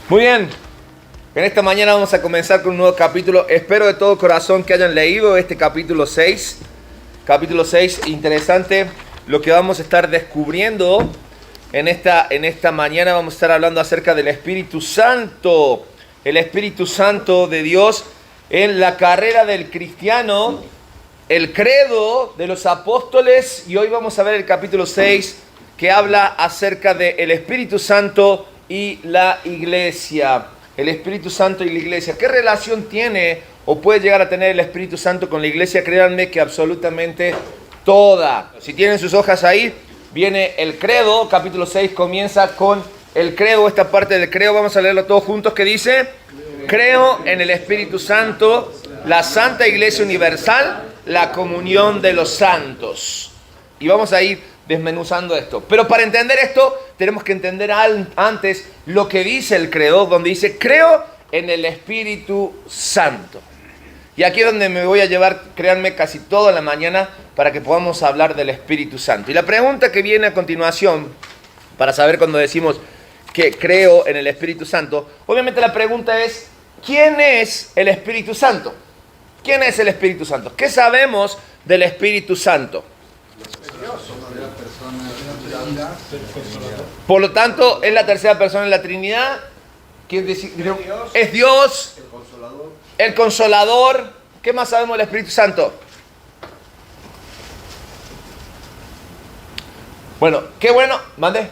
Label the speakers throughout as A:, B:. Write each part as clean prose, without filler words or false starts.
A: Muy bien, en esta mañana vamos a comenzar con un nuevo capítulo. Espero de todo corazón que hayan leído este capítulo 6. Capítulo 6, interesante lo que vamos a estar descubriendo en esta mañana. Vamos a estar hablando acerca del Espíritu Santo. El Espíritu Santo de Dios en la carrera del cristiano, el credo de los apóstoles. Y hoy vamos a ver el capítulo 6 que habla acerca del Espíritu Santo y la iglesia. El Espíritu Santo y la iglesia. ¿Qué relación tiene o puede llegar a tener el Espíritu Santo con la iglesia? Créanme que absolutamente toda. Si tienen sus hojas ahí, viene el credo. Capítulo 6 comienza con el credo, esta parte del credo. Vamos a leerlo todos juntos, que dice: creo en el Espíritu Santo, la Santa Iglesia Universal, la comunión de los santos. Y vamos a ir desmenuzando esto. Pero para entender esto, tenemos que entender antes lo que dice el credo, donde dice: creo en el Espíritu Santo. Y aquí es donde me voy a llevar, créanme, casi toda la mañana para que podamos hablar del Espíritu Santo. Y la pregunta que viene a continuación, para saber cuando decimos que creo en el Espíritu Santo, obviamente la pregunta es: ¿quién es el Espíritu Santo? ¿Quién es el Espíritu Santo? ¿Qué sabemos del Espíritu Santo? Por lo tanto, es la tercera persona en la Trinidad. Es Dios, el Consolador. ¿Qué más sabemos del Espíritu Santo? Bueno, qué bueno, mande.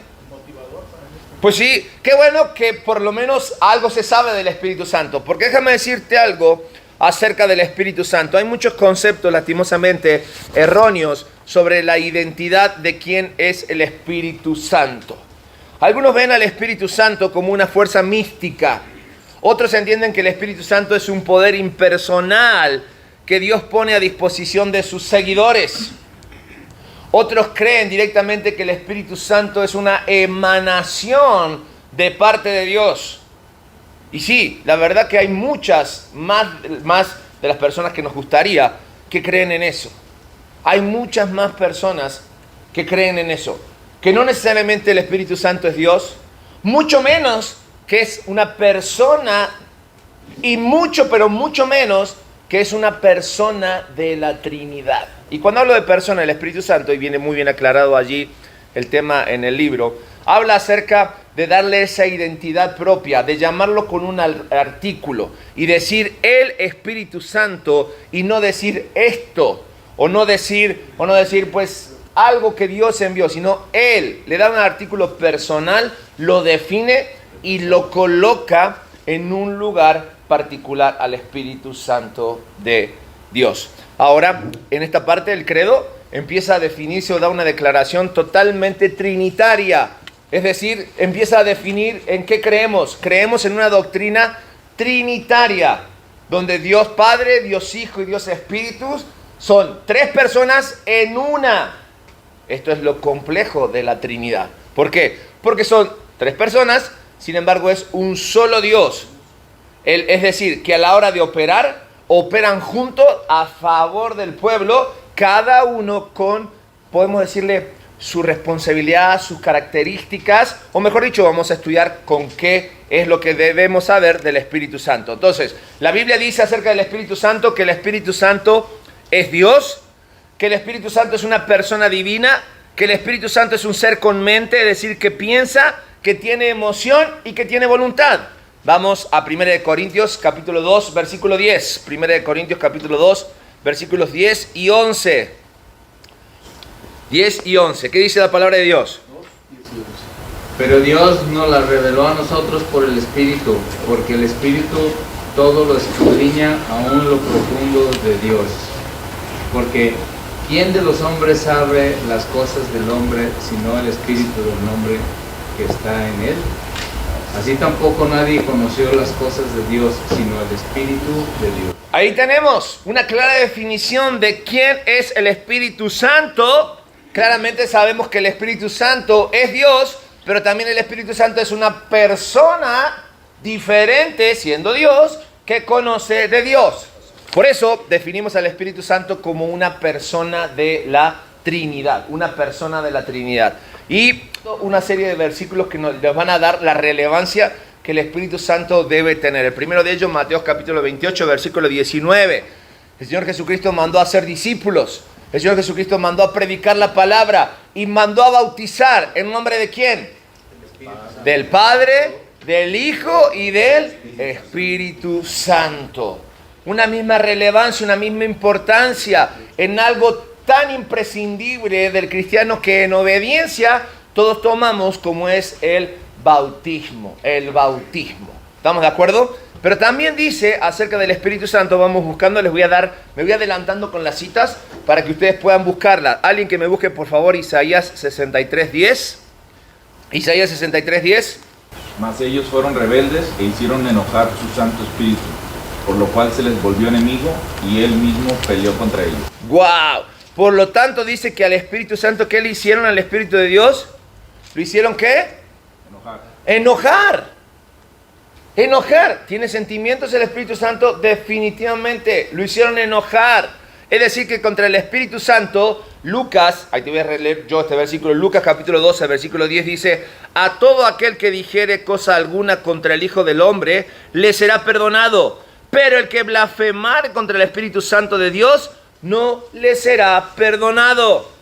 A: Pues sí, qué bueno que por lo menos algo se sabe del Espíritu Santo. Porque déjame decirte algo acerca del Espíritu Santo. Hay muchos conceptos lastimosamente erróneos sobre la identidad de quién es el Espíritu Santo. Algunos ven al Espíritu Santo como una fuerza mística. Otros entienden que el Espíritu Santo es un poder impersonal que Dios pone a disposición de sus seguidores. Otros creen directamente que el Espíritu Santo es una emanación de parte de Dios. Y sí, la verdad que hay muchas más de las personas que nos gustaría que creen en eso. Hay muchas más personas que creen en eso. Que no necesariamente el Espíritu Santo es Dios, mucho menos que es una persona, y mucho, pero mucho menos que es una persona de la Trinidad. Y cuando hablo de persona, el Espíritu Santo, y viene muy bien aclarado allí el tema en el libro, habla acerca de darle esa identidad propia, de llamarlo con un artículo y decir el Espíritu Santo y no decir esto, o no decir pues algo que Dios envió, sino Él le da un artículo personal, lo define y lo coloca en un lugar particular al Espíritu Santo de Dios. Ahora, en esta parte del credo empieza a definirse o da una declaración totalmente trinitaria. Es decir, empieza a definir en qué creemos. Creemos en una doctrina trinitaria, donde Dios Padre, Dios Hijo y Dios Espíritu son tres personas en una. Esto es lo complejo de la Trinidad. ¿Por qué? Porque son tres personas, sin embargo es un solo Dios. Es decir, que a la hora de operar, operan juntos a favor del pueblo, cada uno con, podemos decirle, su responsabilidad, sus características, o mejor dicho, vamos a estudiar con qué es lo que debemos saber del Espíritu Santo. Entonces, la Biblia dice acerca del Espíritu Santo que el Espíritu Santo es Dios, que el Espíritu Santo es una persona divina, que el Espíritu Santo es un ser con mente, es decir, que piensa, que tiene emoción y que tiene voluntad. Vamos a 1 Corintios capítulo 2, versículo 10. 1 Corintios capítulo 2, versículos 10 y 11. 10 y 11. ¿Qué dice la palabra de Dios?
B: Pero Dios nos la reveló a nosotros por el Espíritu, porque el Espíritu todo lo escudriña aún lo profundo de Dios. Porque ¿quién de los hombres sabe las cosas del hombre, sino el Espíritu del hombre que está en él? Así tampoco nadie conoció las cosas de Dios, sino el Espíritu de Dios.
A: Ahí tenemos una clara definición de quién es el Espíritu Santo. Claramente sabemos que el Espíritu Santo es Dios, pero también el Espíritu Santo es una persona diferente, siendo Dios, que conoce de Dios. Por eso definimos al Espíritu Santo como una persona de la Trinidad, una persona de la Trinidad. Y una serie de versículos que nos van a dar la relevancia que el Espíritu Santo debe tener. El primero de ellos, Mateo capítulo 28, versículo 19. El Señor Jesucristo mandó a hacer discípulos. El Señor Jesucristo mandó a predicar la palabra y mandó a bautizar. ¿En nombre de quién? Del Padre, del Hijo y del Espíritu Santo. Una misma relevancia, una misma importancia en algo tan imprescindible del cristiano que en obediencia todos tomamos, como es el bautismo. El bautismo. ¿Estamos de acuerdo? Pero también dice acerca del Espíritu Santo, vamos buscando, me voy adelantando con las citas para que ustedes puedan buscarlas. Alguien que me busque, por favor, Isaías 63:10. Isaías 63:10.
C: Mas ellos fueron rebeldes e hicieron enojar su Santo Espíritu, por lo cual se les volvió enemigo y él mismo peleó contra ellos.
A: ¡Wow! Por lo tanto dice que al Espíritu Santo, ¿qué le hicieron al Espíritu de Dios? ¿Lo hicieron qué? Enojar. ¿Tiene sentimientos el Espíritu Santo? Definitivamente. Lo hicieron enojar. Es decir, que contra el Espíritu Santo, Lucas, ahí te voy a releer yo este versículo, Lucas capítulo 12, versículo 10 dice: a todo aquel que dijere cosa alguna contra el Hijo del Hombre, le será perdonado. Pero el que blasfemare contra el Espíritu Santo de Dios, no le será perdonado.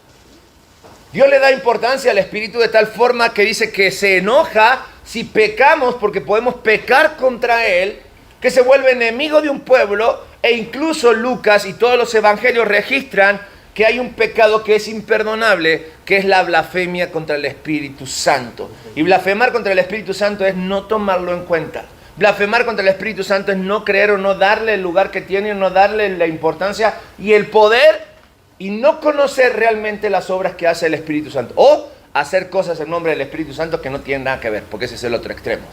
A: Dios le da importancia al Espíritu de tal forma que dice que se enoja si pecamos, porque podemos pecar contra Él, que se vuelve enemigo de un pueblo, e incluso Lucas y todos los evangelios registran que hay un pecado que es imperdonable, que es la blasfemia contra el Espíritu Santo. Y blasfemar contra el Espíritu Santo es no tomarlo en cuenta. Blasfemar contra el Espíritu Santo es no creer o no darle el lugar que tiene, no darle la importancia y el poder, y no conocer realmente las obras que hace el Espíritu Santo. O hacer cosas en nombre del Espíritu Santo que no tienen nada que ver, porque ese es el otro extremo.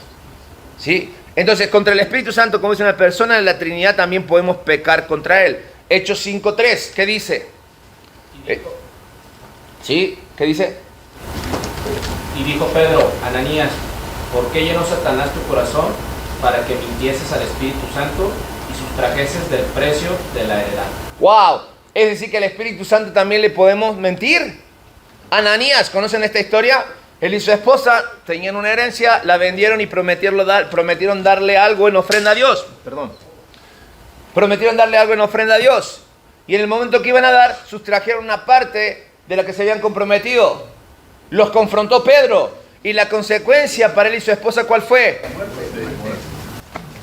A: ¿Sí? Entonces, contra el Espíritu Santo, como es una persona de la Trinidad, también podemos pecar contra Él. Hechos 5:3, ¿qué dice? ¿Sí? ¿Qué dice?
D: Y dijo Pedro: Ananías, ¿por qué llenó Satanás tu corazón para que mintieses al Espíritu Santo y sustrajeses del precio de la heredad?
A: ¡Wow! Es decir, que al Espíritu Santo también le podemos mentir. Ananías, ¿conocen esta historia? Él y su esposa tenían una herencia, la vendieron y prometieron darle algo en ofrenda a Dios. Prometieron darle algo en ofrenda a Dios. Y en el momento que iban a dar, sustrajeron una parte de la que se habían comprometido. Los confrontó Pedro. Y la consecuencia para él y su esposa, ¿cuál fue?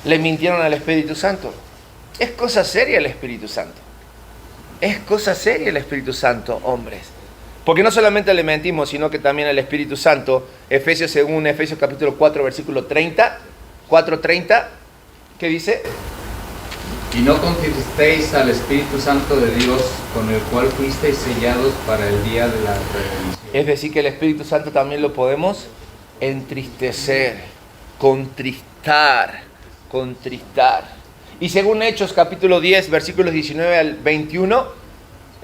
A: Le mintieron al Espíritu Santo. Es cosa seria el Espíritu Santo. Es cosa seria el Espíritu Santo, hombres. Porque no solamente le mentimos, sino que también al Espíritu Santo, según Efesios capítulo 4, versículo 30, 4:30, ¿qué dice?
B: Y no contristeis al Espíritu Santo de Dios, con el cual fuisteis sellados para el día de la redención.
A: Es decir, que el Espíritu Santo también lo podemos entristecer, contristar. Y según Hechos capítulo 10, versículos 19 al 21,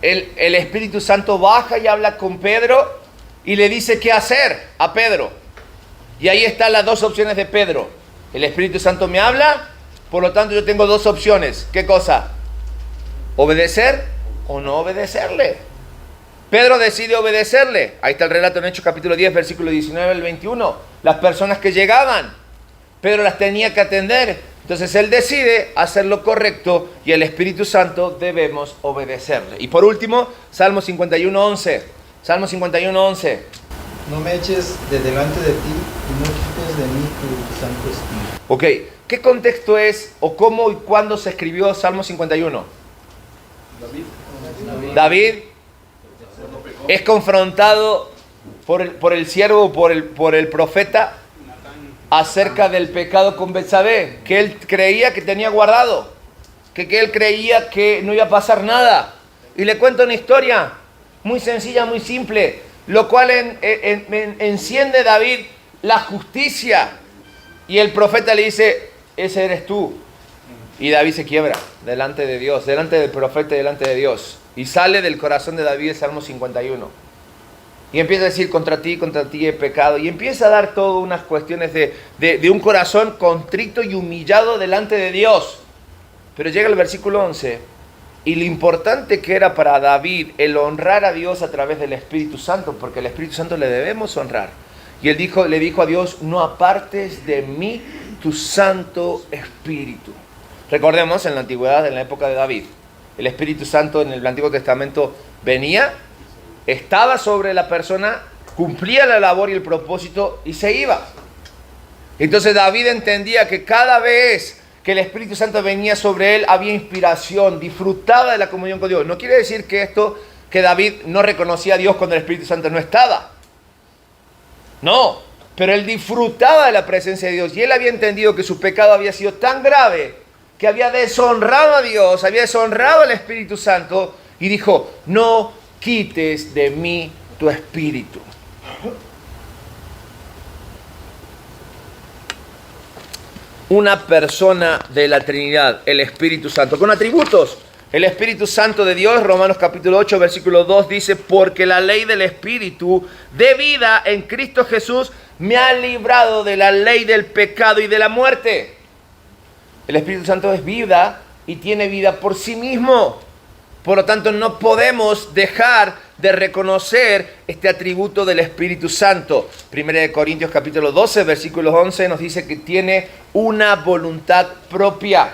A: el Espíritu Santo baja y habla con Pedro y le dice qué hacer a Pedro. Y ahí están las dos opciones de Pedro. El Espíritu Santo me habla, por lo tanto yo tengo dos opciones. ¿Qué cosa? ¿Obedecer o no obedecerle? Pedro decide obedecerle. Ahí está el relato en Hechos capítulo 10, versículo 19 al 21. Las personas que llegaban, Pedro las tenía que atender. Entonces él decide hacer lo correcto y el Espíritu Santo debemos obedecerle. Y por último, Salmo 51:11. Salmo 51:11.
E: No me eches de delante de ti y no quites de mí tu Santo Espíritu.
A: Ok, ¿qué contexto es o cómo y cuándo se escribió Salmo 51? David es confrontado por el siervo, por el profeta, acerca del pecado con Betsabé, que él creía que tenía guardado, que él creía que no iba a pasar nada. Y le cuento una historia muy sencilla, muy simple, lo cual enciende David la justicia. Y el profeta le dice: ese eres tú. Y David se quiebra delante de Dios, delante del profeta y delante de Dios. Y sale del corazón de David el Salmo 51. Y empieza a decir: contra ti he pecado. Y empieza a dar todas unas cuestiones de un corazón contrito y humillado delante de Dios. Pero llega el versículo 11. Y lo importante que era para David el honrar a Dios a través del Espíritu Santo, porque al Espíritu Santo le debemos honrar. Y él le dijo a Dios: no apartes de mí tu Santo Espíritu. Recordemos, en la antigüedad, en la época de David, el Espíritu Santo en el Antiguo Testamento venía, estaba sobre la persona, cumplía la labor y el propósito y se iba. Entonces David entendía que cada vez que el Espíritu Santo venía sobre él había inspiración, disfrutaba de la comunión con Dios. No quiere decir que David no reconocía a Dios cuando el Espíritu Santo no estaba. No, pero él disfrutaba de la presencia de Dios y él había entendido que su pecado había sido tan grave que había deshonrado a Dios, había deshonrado al Espíritu Santo y dijo, no quites de mí tu Espíritu. Una persona de la Trinidad, el Espíritu Santo, con atributos. El Espíritu Santo de Dios, Romanos capítulo 8, versículo 2, dice, porque la ley del Espíritu de vida en Cristo Jesús me ha librado de la ley del pecado y de la muerte. El Espíritu Santo es vida y tiene vida por sí mismo. Por lo tanto, no podemos dejar de reconocer este atributo del Espíritu Santo. 1 Corintios capítulo 12, versículo 11 nos dice que tiene una voluntad propia.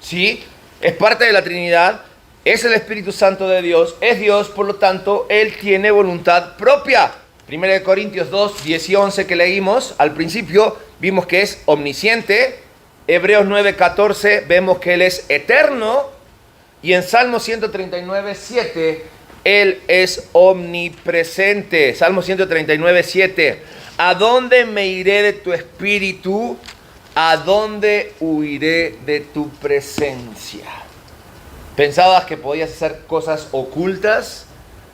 A: ¿Sí? Es parte de la Trinidad, es el Espíritu Santo de Dios, es Dios, por lo tanto, Él tiene voluntad propia. 1 Corintios 2, 10 y 11 que leímos al principio, vimos que es omnisciente. Hebreos 9, 14 vemos que Él es eterno. Y en Salmo 139, 7, Él es omnipresente. Salmo 139, 7. ¿A dónde me iré de tu espíritu? ¿A dónde huiré de tu presencia? ¿Pensabas que podías hacer cosas ocultas?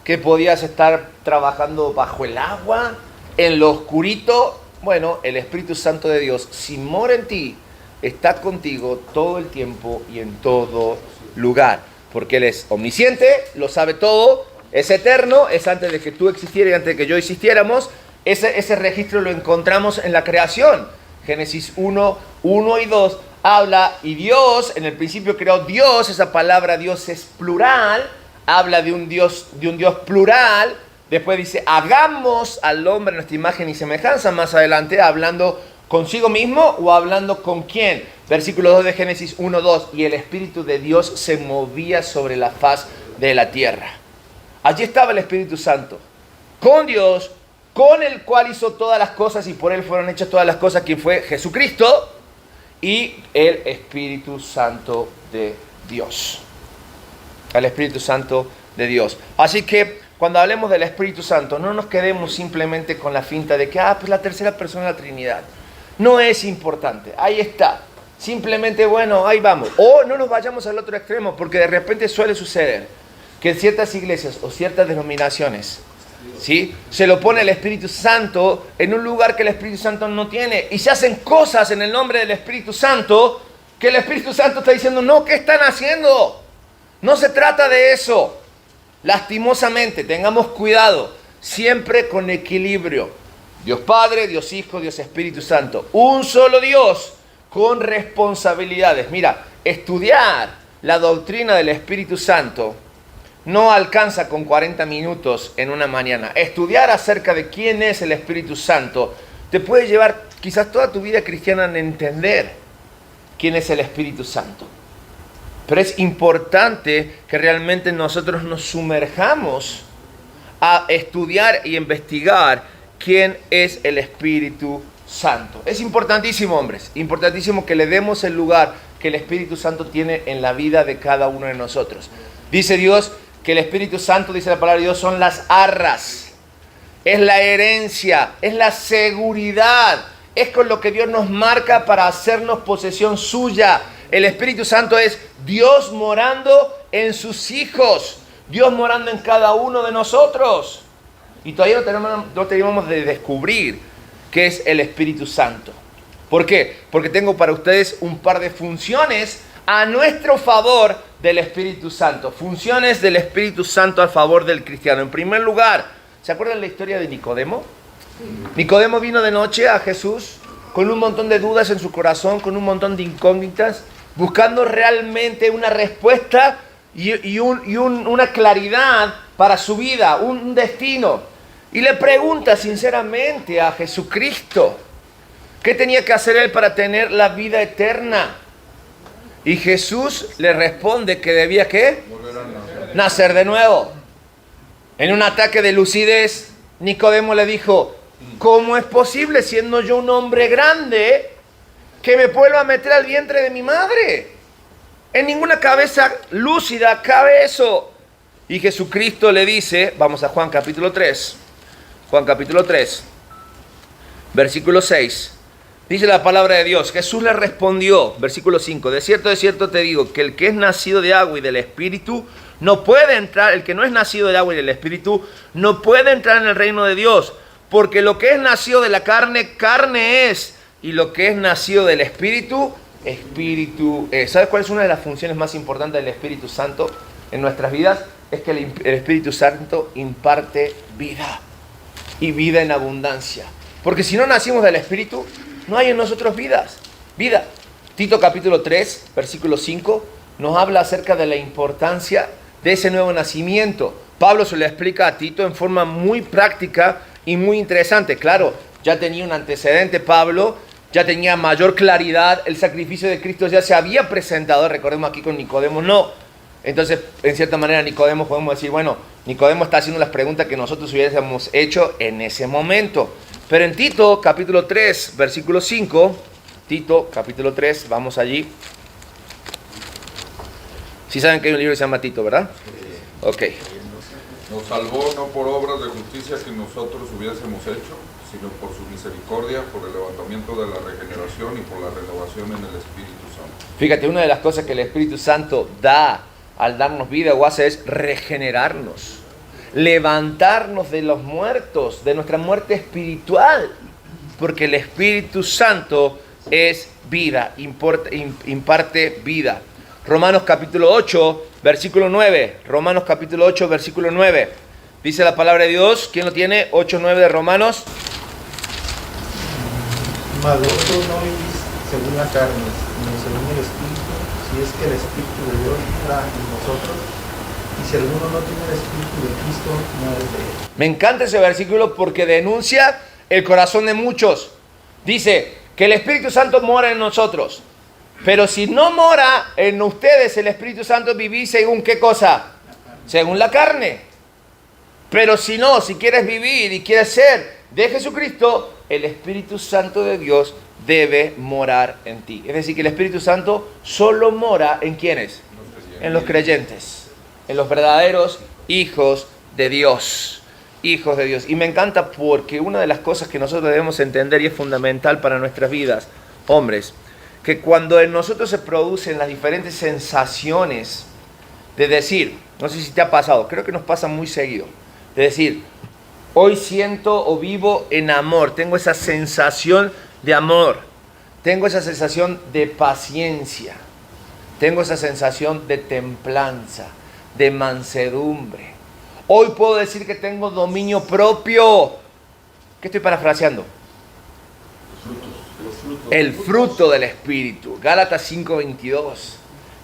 A: ¿Que podías estar trabajando bajo el agua? ¿En lo oscurito? Bueno, el Espíritu Santo de Dios, si mora en ti, está contigo todo el tiempo y en todo lugar, porque Él es omnisciente, lo sabe todo, es eterno, es antes de que tú existieras y antes de que yo existiéramos. Ese registro lo encontramos en la creación. Génesis 1, 1 y 2 habla, y Dios, en el principio creó Dios, esa palabra Dios es plural, habla de un Dios plural. Después dice, hagamos al hombre en nuestra imagen y semejanza, más adelante hablando consigo mismo o hablando con quién. Versículo 2 de Génesis 1, 2. Y el Espíritu de Dios se movía sobre la faz de la tierra. Allí estaba el Espíritu Santo, con Dios, con el cual hizo todas las cosas y por Él fueron hechas todas las cosas, quien fue Jesucristo y el Espíritu Santo de Dios. El Espíritu Santo de Dios. Así que cuando hablemos del Espíritu Santo, no nos quedemos simplemente con la finta de que, pues la tercera persona de la Trinidad. No es importante, ahí está. Simplemente, bueno, ahí vamos. O no nos vayamos al otro extremo, porque de repente suele suceder que en ciertas iglesias o ciertas denominaciones, ¿sí?, se lo pone el Espíritu Santo en un lugar que el Espíritu Santo no tiene. Y se hacen cosas en el nombre del Espíritu Santo que el Espíritu Santo está diciendo, no, ¿qué están haciendo? No se trata de eso. Lastimosamente, tengamos cuidado, siempre con equilibrio. Dios Padre, Dios Hijo, Dios Espíritu Santo. Un solo Dios con responsabilidades. Mira, estudiar la doctrina del Espíritu Santo no alcanza con 40 minutos en una mañana. Estudiar acerca de quién es el Espíritu Santo te puede llevar quizás toda tu vida cristiana en entender quién es el Espíritu Santo. Pero es importante que realmente nosotros nos sumerjamos a estudiar y investigar quién es el Espíritu Santo. Es importantísimo, hombres, importantísimo que le demos el lugar que el Espíritu Santo tiene en la vida de cada uno de nosotros. Dice Dios que el Espíritu Santo, dice la palabra de Dios, son las arras, es la herencia, es la seguridad, es con lo que Dios nos marca para hacernos posesión suya. El Espíritu Santo es Dios morando en sus hijos, Dios morando en cada uno de nosotros. Y todavía no tenemos de descubrir qué es el Espíritu Santo. ¿Por qué? Porque tengo para ustedes un par de funciones a nuestro favor del Espíritu Santo. Funciones del Espíritu Santo a favor del cristiano. En primer lugar, ¿se acuerdan la historia de Nicodemo? Nicodemo vino de noche a Jesús con un montón de dudas en su corazón, con un montón de incógnitas, buscando realmente una respuesta y una claridad para su vida, un destino. Y le pregunta sinceramente a Jesucristo. ¿Qué tenía que hacer él para tener la vida eterna? Y Jesús le responde que debía, ¿qué? Nacer de nuevo. En un ataque de lucidez, Nicodemo le dijo, ¿cómo es posible, siendo yo un hombre grande, que me vuelva a meter al vientre de mi madre? En ninguna cabeza lúcida cabe eso. Y Jesucristo le dice, vamos a Juan capítulo 3, Juan capítulo 3, versículo 6. Dice la palabra de Dios, Jesús le respondió, versículo 5, de cierto te digo, que el que es nacido de agua y del Espíritu, no puede entrar, el que no es nacido del agua y del Espíritu, no puede entrar en el reino de Dios, porque lo que es nacido de la carne, carne es, y lo que es nacido del Espíritu, Espíritu es. ¿Sabes cuál es una de las funciones más importantes del Espíritu Santo en nuestras vidas? Es que el Espíritu Santo imparte vida, y vida en abundancia. Porque si no nacimos del Espíritu, no hay en nosotros vida. Tito capítulo 3, versículo 5, nos habla acerca de la importancia de ese nuevo nacimiento. Pablo se lo explica a Tito en forma muy práctica y muy interesante. Claro, ya tenía un antecedente Pablo, ya tenía mayor claridad, el sacrificio de Cristo ya se había presentado, recordemos aquí con Nicodemo no. Entonces, en cierta manera, Nicodemo podemos decir, bueno, Nicodemo está haciendo las preguntas que nosotros hubiésemos hecho en ese momento. Pero en Tito, capítulo 3, versículo 5, Tito, capítulo 3, vamos allí. Sí saben que hay un libro que se llama Tito, ¿verdad? Ok.
F: Nos salvó no por obras de justicia que nosotros hubiésemos hecho, sino por su misericordia, por el levantamiento de la regeneración y por la renovación en el Espíritu Santo.
A: Fíjate, una de las cosas que el Espíritu Santo da al darnos vida o hace es regenerarnos, levantarnos de los muertos, de nuestra muerte espiritual, porque el Espíritu Santo es vida, imparte vida. Romanos capítulo 8, versículo 9. Romanos capítulo 8, versículo 9. Dice la palabra de Dios. ¿Quién lo tiene? 8, 9 de Romanos.
E: Mas vosotros no vivís según la carne, sino según el Espíritu, si es que el Espíritu de Dios está en nosotros. Y si alguno no tiene el Espíritu de Cristo, no es de él.
A: Me encanta ese versículo porque denuncia el corazón de muchos. Dice que el Espíritu Santo mora en nosotros. Pero si no mora en ustedes el Espíritu Santo, vivís según ¿qué cosa? Según la carne. Pero si no, si quieres vivir y quieres ser de Jesucristo, el Espíritu Santo de Dios debe morar en ti. Es decir, que el Espíritu Santo solo mora en ¿quiénes? En los creyentes, en los verdaderos hijos de Dios. Hijos de Dios. Y me encanta porque una de las cosas que nosotros debemos entender y es fundamental para nuestras vidas, hombres, que cuando en nosotros se producen las diferentes sensaciones de decir, no sé si te ha pasado, creo que nos pasa muy seguido, de decir, hoy siento o vivo en amor, tengo esa sensación de amor, tengo esa sensación de paciencia, tengo esa sensación de templanza, de mansedumbre. Hoy puedo decir que tengo dominio propio. ¿Qué estoy parafraseando? El fruto del Espíritu. Gálatas 5:22.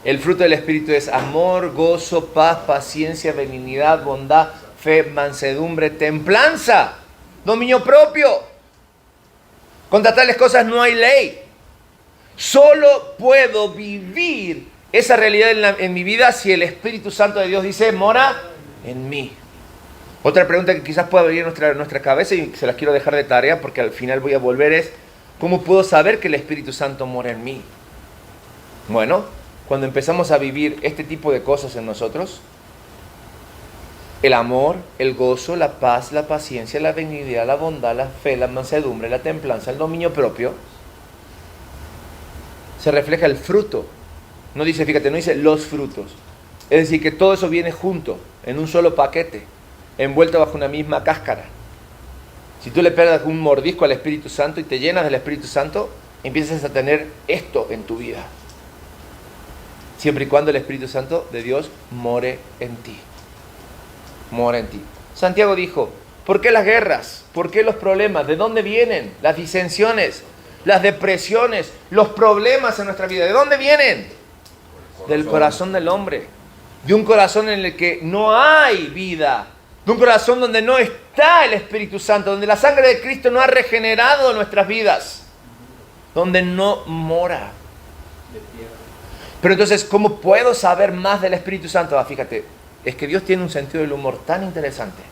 A: El fruto del Espíritu es amor, gozo, paz, paciencia, benignidad, bondad, fe, mansedumbre, templanza, dominio propio. Contra tales cosas no hay ley. Solo puedo vivir esa realidad en mi vida si el Espíritu Santo de Dios dice, mora en mí. Otra pregunta que quizás pueda venir a nuestra cabeza y se las quiero dejar de tarea porque al final voy a volver es, ¿cómo puedo saber que el Espíritu Santo mora en mí? Bueno, cuando empezamos a vivir este tipo de cosas en nosotros, el amor, el gozo, la paz, la paciencia, la benignidad, la bondad, la fe, la mansedumbre, la templanza, el dominio propio, se refleja el fruto. No dice, fíjate, no dice los frutos. Es decir, que todo eso viene junto, en un solo paquete, envuelto bajo una misma cáscara. Si tú le pegas un mordisco al Espíritu Santo y te llenas del Espíritu Santo, empiezas a tener esto en tu vida. Siempre y cuando el Espíritu Santo de Dios more en ti. Mora en ti. Santiago dijo, ¿por qué las guerras? ¿Por qué los problemas? ¿De dónde vienen las disensiones, las depresiones, los problemas en nuestra vida? ¿De dónde vienen? Del corazón del hombre. De un corazón en el que no hay vida. De un corazón donde no está el Espíritu Santo, donde la sangre de Cristo no ha regenerado nuestras vidas. donde no mora. Pero entonces, ¿cómo puedo saber más del Espíritu Santo? Fíjate, es que Dios tiene un sentido del humor tan interesante,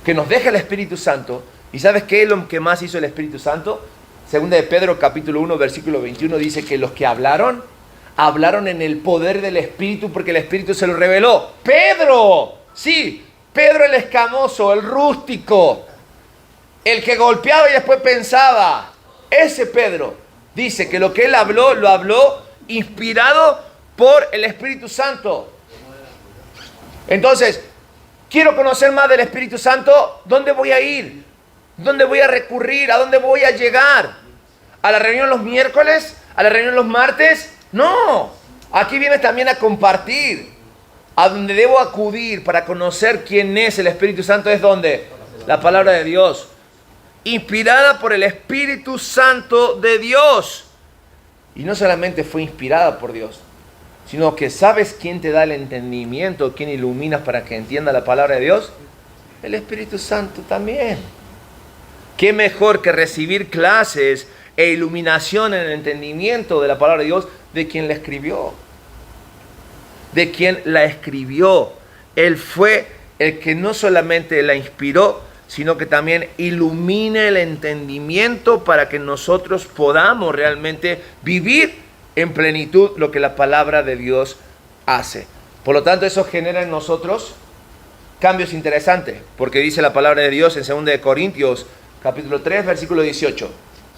A: que nos deja el Espíritu Santo. ¿Y sabes qué es lo que más hizo el Espíritu Santo? Segunda de Pedro, capítulo 1, versículo 21, dice que los que hablaron en el poder del Espíritu, porque el Espíritu se lo reveló. ¡Pedro! Sí, Pedro el escamoso, el rústico, el que golpeaba y después pensaba. Ese Pedro dice que lo que él habló, lo habló inspirado por el Espíritu Santo. Entonces, quiero conocer más del Espíritu Santo. ¿Dónde voy a ir? ¿Dónde voy a recurrir? ¿A dónde voy a llegar? ¿A la reunión los miércoles? ¿A la reunión los martes? No. Aquí vienes también a compartir. A donde debo acudir para conocer quién es el Espíritu Santo es donde la palabra de Dios, inspirada por el Espíritu Santo de Dios. Y no solamente fue inspirada por Dios, sino que ¿sabes quién te da el entendimiento? ¿Quién iluminas para que entienda la palabra de Dios? El Espíritu Santo también. ¿Qué mejor que recibir clases e iluminación en el entendimiento de la palabra de Dios de quien la escribió? De quien la escribió. Él fue el que no solamente la inspiró, sino que también ilumina el entendimiento para que nosotros podamos realmente vivir en plenitud lo que la palabra de Dios hace. Por lo tanto, eso genera en nosotros cambios interesantes, porque dice la palabra de Dios en 2 de Corintios, capítulo 3, versículo 18.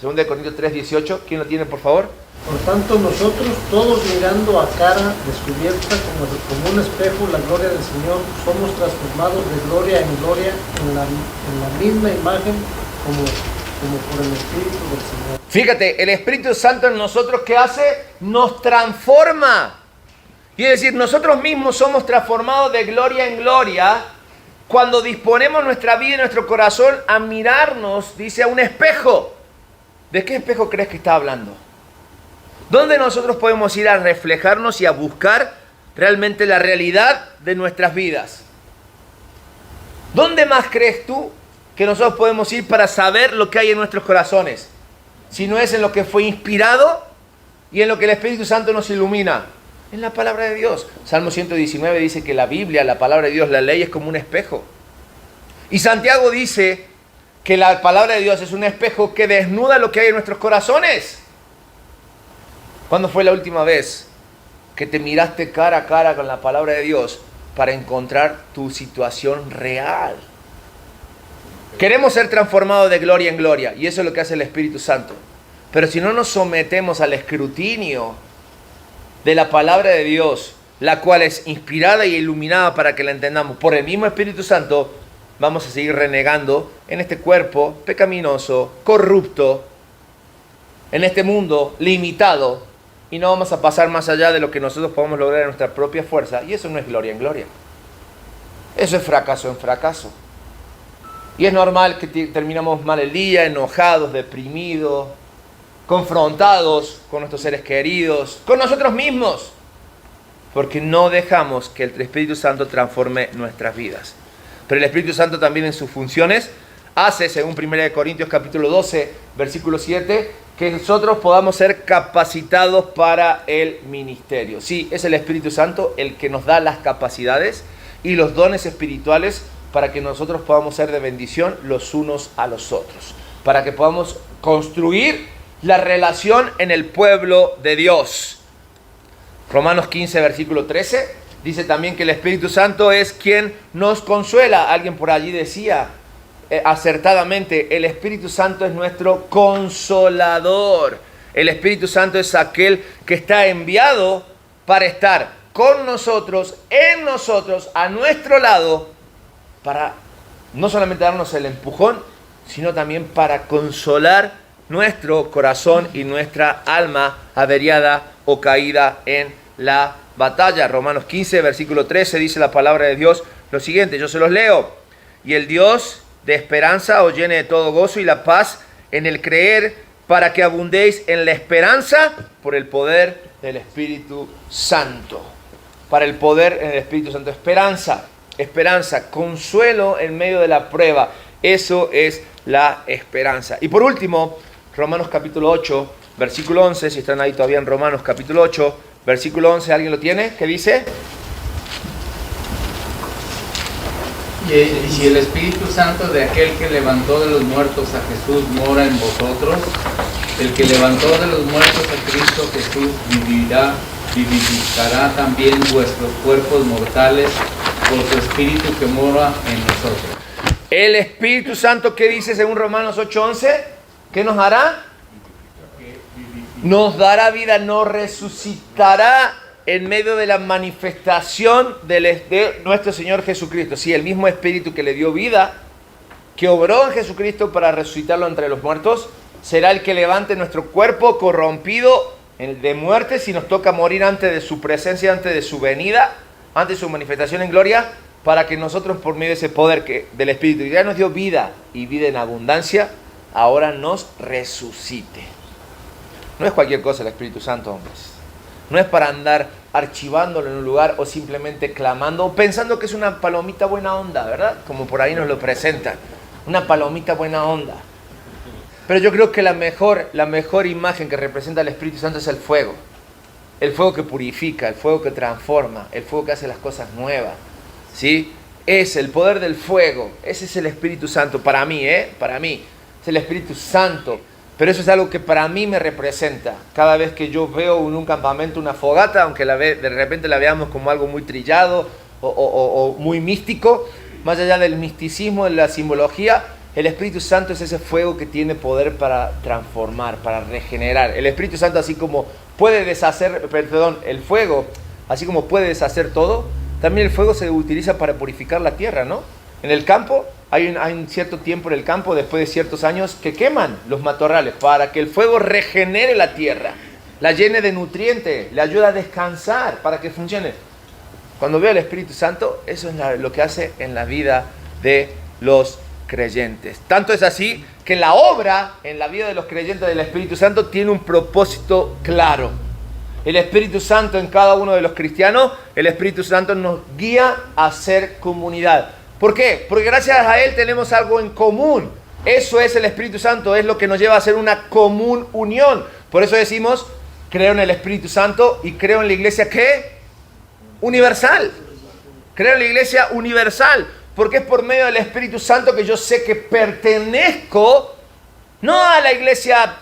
A: 2 de Corintios 3, 18. ¿Quién lo tiene, por favor?
E: Por tanto, nosotros todos mirando a cara descubierta como un espejo la gloria del Señor, somos transformados de gloria en gloria en la misma imagen como por el Espíritu del Señor.
A: Fíjate, el Espíritu Santo en nosotros, ¿qué hace? Nos transforma. Y es decir, nosotros mismos somos transformados de gloria en gloria cuando disponemos nuestra vida y nuestro corazón a mirarnos, dice, a un espejo. ¿De qué espejo crees que está hablando? ¿Dónde nosotros podemos ir a reflejarnos y a buscar realmente la realidad de nuestras vidas? ¿Dónde más crees tú que nosotros podemos ir para saber lo que hay en nuestros corazones? Si no es en lo que fue inspirado y en lo que el Espíritu Santo nos ilumina. En la palabra de Dios. Salmo 119 dice que la Biblia, la palabra de Dios, la ley es como un espejo. Y Santiago dice que la palabra de Dios es un espejo que desnuda lo que hay en nuestros corazones. ¿Cuándo fue la última vez que te miraste cara a cara con la palabra de Dios para encontrar tu situación real? Queremos ser transformados de gloria en gloria, y eso es lo que hace el Espíritu Santo. Pero si no nos sometemos al escrutinio de la palabra de Dios, la cual es inspirada y iluminada para que la entendamos por el mismo Espíritu Santo, vamos a seguir renegando en este cuerpo pecaminoso, corrupto, en este mundo limitado, y no vamos a pasar más allá de lo que nosotros podemos lograr en nuestra propia fuerza, y eso no es gloria en gloria. Eso es fracaso en fracaso. Y es normal que terminamos mal el día, enojados, deprimidos, confrontados con nuestros seres queridos, con nosotros mismos, porque no dejamos que el Espíritu Santo transforme nuestras vidas. Pero el Espíritu Santo también en sus funciones hace, según 1 Corintios capítulo 12, versículo 7, que nosotros podamos ser capacitados para el ministerio. Sí, es el Espíritu Santo el que nos da las capacidades y los dones espirituales para que nosotros podamos ser de bendición los unos a los otros, para que podamos construir la relación en el pueblo de Dios. Romanos 15, versículo 13, dice también que el Espíritu Santo es quien nos consuela. Alguien por allí decía acertadamente, el Espíritu Santo es nuestro consolador. El Espíritu Santo es aquel que está enviado para estar con nosotros, en nosotros, a nuestro lado, para no solamente darnos el empujón, sino también para consolar nuestro corazón y nuestra alma averiada o caída en la batalla. Romanos 15, versículo 13, dice la palabra de Dios lo siguiente, yo se los leo. Y el Dios de esperanza os llene de todo gozo y la paz en el creer, para que abundéis en la esperanza por el poder del Espíritu Santo. Para el poder en el Espíritu Santo. Esperanza, consuelo en medio de la prueba. Eso es la esperanza. Y por último, Romanos capítulo 8, versículo 11, si están ahí todavía en Romanos capítulo 8, versículo 11, ¿alguien lo tiene? ¿Qué dice?
B: Y si el Espíritu Santo de aquel que levantó de los muertos a Jesús mora en vosotros, el que levantó de los muertos a Cristo Jesús vivificará también vuestros cuerpos mortales por su Espíritu que mora en nosotros.
A: El Espíritu Santo, ¿qué dice según Romanos 8:11? ¿Qué nos hará? Nos dará vida, nos resucitará en medio de la manifestación de nuestro Señor Jesucristo. Sí, el mismo Espíritu que le dio vida, que obró en Jesucristo para resucitarlo entre los muertos, será el que levante nuestro cuerpo corrompido de muerte si nos toca morir antes de su presencia, antes de su venida, antes de su manifestación en gloria, para que nosotros, por medio de ese poder del Espíritu que ya nos dio vida y vida en abundancia, ahora nos resucite. No es cualquier cosa el Espíritu Santo, hombres. No es para andar archivándolo en un lugar o simplemente clamando o pensando que es una palomita buena onda, ¿verdad? Como por ahí nos lo presentan. Una palomita buena onda. Pero yo creo que la mejor imagen que representa el Espíritu Santo es el fuego. El fuego que purifica, el fuego que transforma, el fuego que hace las cosas nuevas. ¿Sí? Es el poder del fuego. Ese es el Espíritu Santo para mí, Para mí. Es el Espíritu Santo. Pero eso es algo que para mí me representa. Cada vez que yo veo en un campamento una fogata, aunque de repente la veamos como algo muy trillado o muy místico, más allá del misticismo, de la simbología, el Espíritu Santo es ese fuego que tiene poder para transformar, para regenerar. El Espíritu Santo, así como puede deshacer, el fuego, así como puede deshacer todo, también el fuego se utiliza para purificar la tierra, ¿no? En el campo, hay un cierto tiempo en el campo, después de ciertos años, que queman los matorrales para que el fuego regenere la tierra, la llene de nutrientes, le ayuda a descansar para que funcione. Cuando veo al Espíritu Santo, eso es lo que hace en la vida de los creyentes. Tanto es así que la obra en la vida de los creyentes del Espíritu Santo tiene un propósito claro. El Espíritu Santo en cada uno de los cristianos, el Espíritu Santo nos guía a ser comunidad. ¿Por qué? Porque gracias a Él tenemos algo en común. Eso es el Espíritu Santo, es lo que nos lleva a hacer una común unión. Por eso decimos, creo en el Espíritu Santo y creo en la iglesia, ¿qué? Universal. Creo en la iglesia universal, porque es por medio del Espíritu Santo que yo sé que pertenezco, no a la iglesia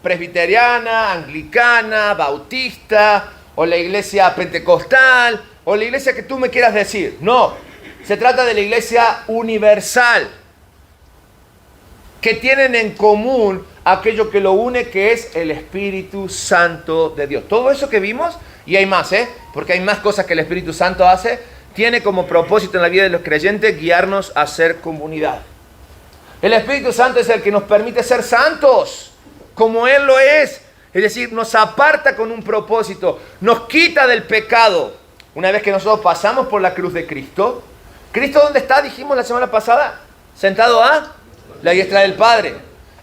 A: presbiteriana, anglicana, bautista, o la iglesia pentecostal, o la iglesia que tú me quieras decir. No. Se trata de la iglesia universal, que tienen en común aquello que lo une, que es el Espíritu Santo de Dios. Todo eso que vimos, y hay más, porque hay más cosas que el Espíritu Santo hace, tiene como propósito en la vida de los creyentes guiarnos a ser comunidad. El Espíritu Santo es el que nos permite ser santos, como Él lo es. Es decir, nos aparta con un propósito, nos quita del pecado. Una vez que nosotros pasamos por la cruz de Cristo, ¿Cristo dónde está? Dijimos la semana pasada. Sentado a la diestra del Padre.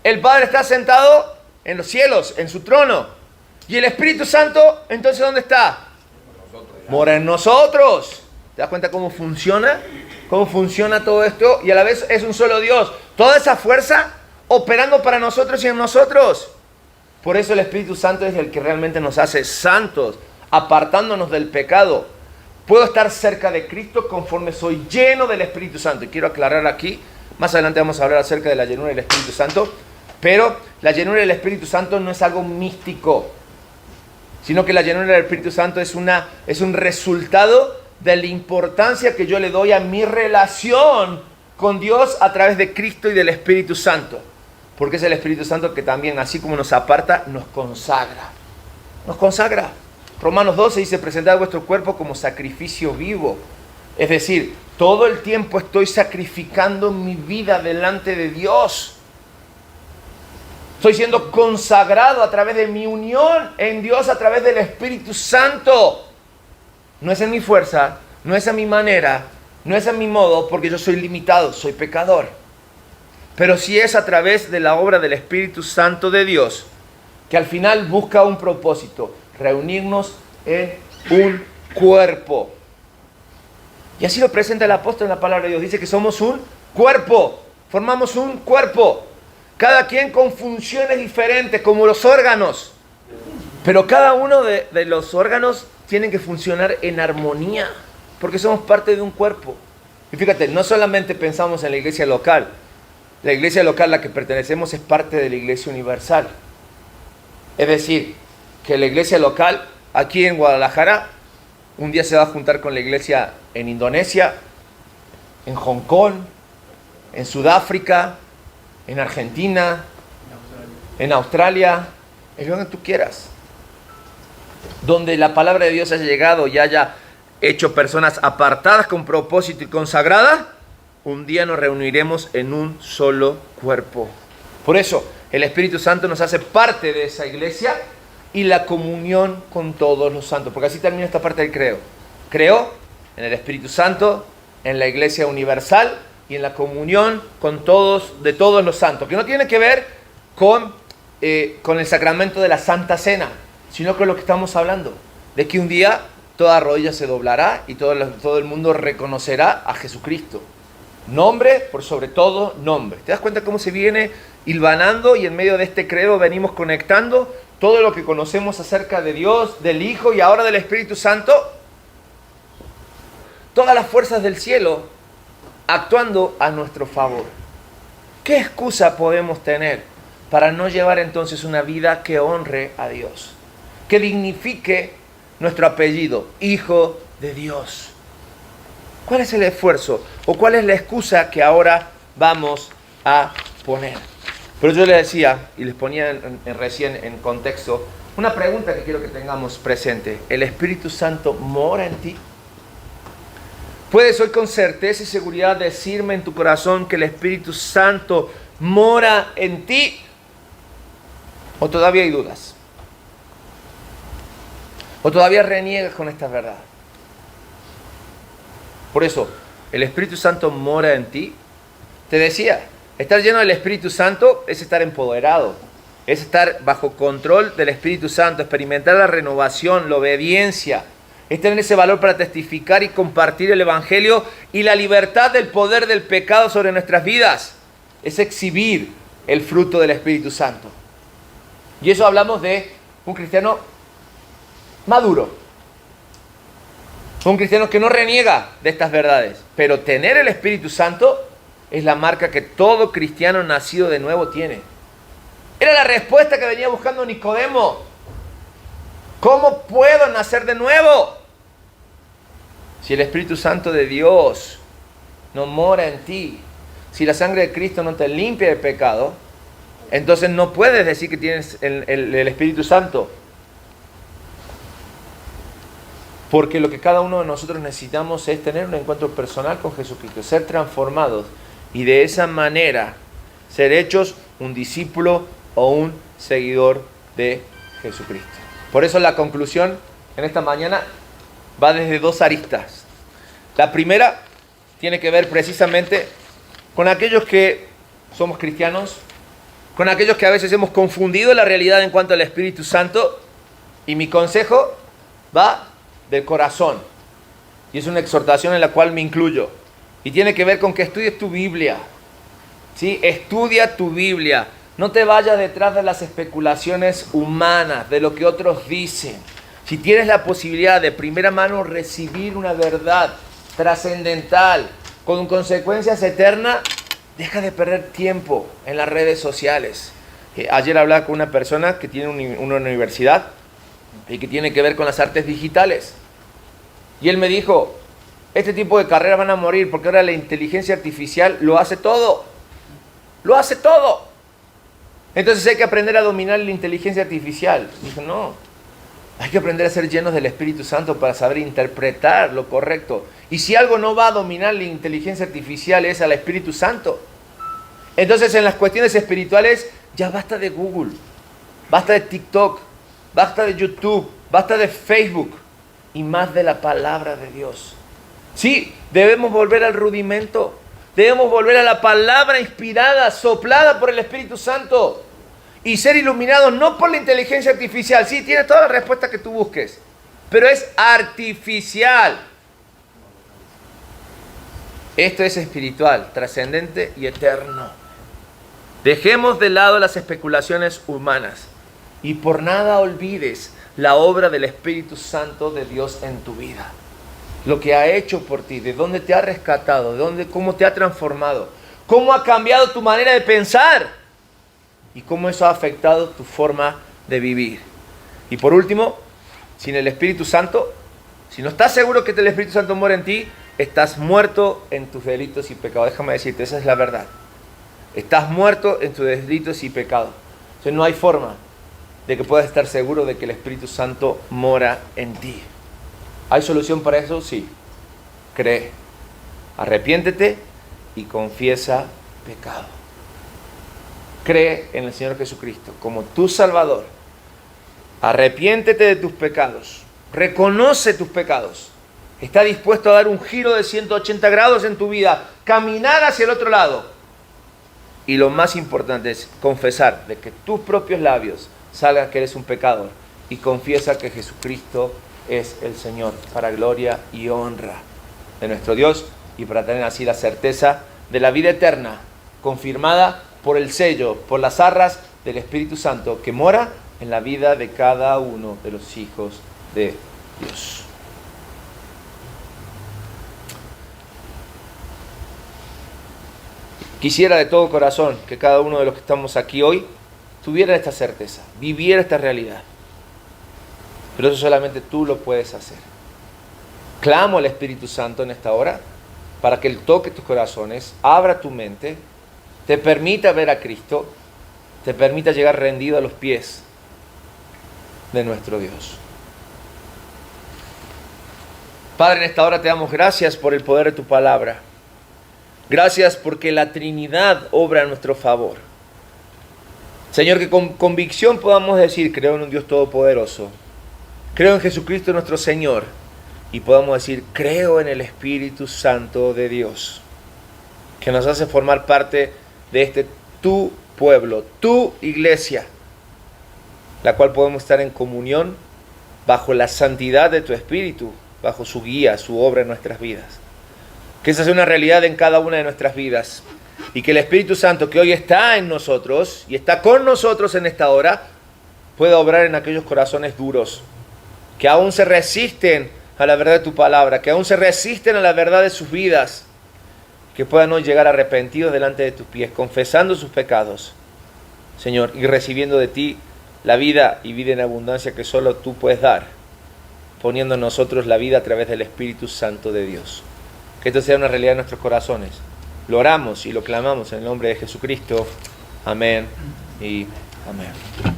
A: El Padre está sentado en los cielos, en su trono. ¿Y el Espíritu Santo, entonces dónde está? Mora en nosotros. ¿Te das cuenta cómo funciona? ¿Cómo funciona todo esto? Y a la vez es un solo Dios. Toda esa fuerza operando para nosotros y en nosotros. Por eso el Espíritu Santo es el que realmente nos hace santos, apartándonos del pecado. Puedo estar cerca de Cristo conforme soy lleno del Espíritu Santo. Y quiero aclarar aquí, más adelante vamos a hablar acerca de la llenura del Espíritu Santo, pero la llenura del Espíritu Santo no es algo místico, sino que la llenura del Espíritu Santo es un resultado de la importancia que yo le doy a mi relación con Dios a través de Cristo y del Espíritu Santo. Porque es el Espíritu Santo que también, así como nos aparta, nos consagra. Nos consagra. Romanos 12 dice, presentad vuestro cuerpo como sacrificio vivo. Es decir, todo el tiempo estoy sacrificando mi vida delante de Dios. Estoy siendo consagrado a través de mi unión en Dios, a través del Espíritu Santo. No es en mi fuerza, no es a mi manera, no es a mi modo, porque yo soy limitado, soy pecador. Pero sí es a través de la obra del Espíritu Santo de Dios, que al final busca un propósito: reunirnos en un cuerpo. Y así lo presenta el apóstol en la palabra de Dios. Dice que somos un cuerpo, formamos un cuerpo. cada quien con funciones diferentes, como los órganos. Pero cada uno de los órganos tienen que funcionar en armonía, porque somos parte de un cuerpo. Y fíjate, no solamente pensamos en la iglesia local. La iglesia local a la que pertenecemos es parte de la iglesia universal. Es decir, que la iglesia local aquí en Guadalajara un día se va a juntar con la iglesia en Indonesia, en Hong Kong, en Sudáfrica, en Argentina, en Australia, en donde tú quieras. Donde la palabra de Dios haya llegado y haya hecho personas apartadas con propósito y consagradas, un día nos reuniremos en un solo cuerpo. Por eso, el Espíritu Santo nos hace parte de esa iglesia y la comunión con todos los santos. Porque así termina esta parte del credo. Creo en el Espíritu Santo, en la iglesia universal y en la comunión con todos, de todos los santos. Que no tiene que ver con el sacramento de la Santa Cena, sino con lo que estamos hablando. De que un día toda rodilla se doblará y todo el mundo reconocerá a Jesucristo. Nombre por sobre todo nombre. ¿Te das cuenta cómo se viene hilvanando y en medio de este credo venimos conectando todo lo que conocemos acerca de Dios, del Hijo y ahora del Espíritu Santo? Todas las fuerzas del cielo actuando a nuestro favor. ¿Qué excusa podemos tener para no llevar entonces una vida que honre a Dios? Que dignifique nuestro apellido, Hijo de Dios. ¿Cuál es el esfuerzo o cuál es la excusa que ahora vamos a poner? Pero yo les decía y les ponía recién en contexto una pregunta que quiero que tengamos presente. ¿El Espíritu Santo mora en ti? ¿Puedes hoy con certeza y seguridad decirme en tu corazón que el Espíritu Santo mora en ti? ¿O todavía hay dudas? ¿O todavía reniegas con esta verdad? Por eso, el Espíritu Santo mora en ti. Te decía, estar lleno del Espíritu Santo es estar empoderado, es estar bajo control del Espíritu Santo, experimentar la renovación, la obediencia, es tener ese valor para testificar y compartir el Evangelio y la libertad del poder del pecado sobre nuestras vidas. Es exhibir el fruto del Espíritu Santo. Y eso hablamos de un cristiano maduro. Un cristiano que no reniega de estas verdades. Pero tener el Espíritu Santo es la marca que todo cristiano nacido de nuevo tiene. Era la respuesta que venía buscando Nicodemo. ¿Cómo puedo nacer de nuevo? Si el Espíritu Santo de Dios no mora en ti, si la sangre de Cristo no te limpia de pecado, entonces no puedes decir que tienes el Espíritu Santo. Porque lo que cada uno de nosotros necesitamos es tener un encuentro personal con Jesucristo, ser transformados y de esa manera ser hechos un discípulo o un seguidor de Jesucristo. Por eso la conclusión en esta mañana va desde dos aristas. La primera tiene que ver precisamente con aquellos que somos cristianos, con aquellos que a veces hemos confundido la realidad en cuanto al Espíritu Santo, y mi consejo va del corazón, y es una exhortación en la cual me incluyo, y tiene que ver con que estudies tu Biblia, ¿sí? Estudia tu Biblia, no te vayas detrás de las especulaciones humanas, de lo que otros dicen. Si tienes la posibilidad de primera mano recibir una verdad trascendental, con consecuencias eternas, deja de perder tiempo en las redes sociales. Ayer hablaba con una persona que tiene una universidad y que tiene que ver con las artes digitales. Y él me dijo, este tipo de carreras van a morir porque ahora la inteligencia artificial lo hace todo. Lo hace todo. Entonces hay que aprender a dominar la inteligencia artificial. Dijo, no, hay que aprender a ser llenos del Espíritu Santo para saber interpretar lo correcto. Y si algo no va a dominar la inteligencia artificial es al Espíritu Santo. Entonces en las cuestiones espirituales ya basta de Google, basta de TikTok, basta de YouTube, basta de Facebook y más de la palabra de Dios. Sí, debemos volver al rudimento, debemos volver a la palabra inspirada, soplada por el Espíritu Santo y ser iluminados no por la inteligencia artificial. Sí, tiene toda la respuesta que tú busques, pero es artificial. Esto es espiritual, trascendente y eterno. Dejemos de lado las especulaciones humanas y por nada olvides la obra del Espíritu Santo de Dios en tu vida. Lo que ha hecho por ti, de dónde te ha rescatado, cómo te ha transformado, cómo ha cambiado tu manera de pensar y cómo eso ha afectado tu forma de vivir. Y por último, sin el Espíritu Santo, si no estás seguro que el Espíritu Santo mora en ti, estás muerto en tus delitos y pecados. Déjame decirte, esa es la verdad. Estás muerto en tus delitos y pecados. Entonces no hay forma de que puedas estar seguro de que el Espíritu Santo mora en ti. ¿Hay solución para eso? Sí. Cree. Arrepiéntete y confiesa pecado. Cree en el Señor Jesucristo como tu Salvador. Arrepiéntete de tus pecados. Reconoce tus pecados. Está dispuesto a dar un giro de 180 grados en tu vida. Caminar hacia el otro lado. Y lo más importante es confesar de que tus propios labios salgan que eres un pecador. Y confiesa que Jesucristo es el Señor para gloria y honra de nuestro Dios. Y para tener así la certeza de la vida eterna. Confirmada por el sello, por las arras del Espíritu Santo que mora en la vida de cada uno de los hijos de Dios. Quisiera de todo corazón que cada uno de los que estamos aquí hoy tuviera esta certeza, viviera esta realidad. Pero eso solamente tú lo puedes hacer. Clamo al Espíritu Santo en esta hora para que Él toque tus corazones, abra tu mente, te permita ver a Cristo, te permita llegar rendido a los pies de nuestro Dios. Padre, en esta hora te damos gracias por el poder de tu palabra. Gracias porque la Trinidad obra a nuestro favor. Señor, que con convicción podamos decir, creo en un Dios todopoderoso. Creo en Jesucristo nuestro Señor. Y podamos decir, creo en el Espíritu Santo de Dios. Que nos hace formar parte de tu pueblo, tu iglesia. La cual podemos estar en comunión bajo la santidad de tu Espíritu. Bajo su guía, su obra en nuestras vidas. Que esa sea una realidad en cada una de nuestras vidas. Y que el Espíritu Santo que hoy está en nosotros y está con nosotros en esta hora, pueda obrar en aquellos corazones duros, que aún se resisten a la verdad de tu palabra, que aún se resisten a la verdad de sus vidas, que puedan hoy llegar arrepentidos delante de tus pies, confesando sus pecados, Señor, y recibiendo de ti la vida y vida en abundancia que solo tú puedes dar, poniendo en nosotros la vida a través del Espíritu Santo de Dios. Que esto sea una realidad en nuestros corazones. Lo oramos y lo clamamos en el nombre de Jesucristo. Amén y amén.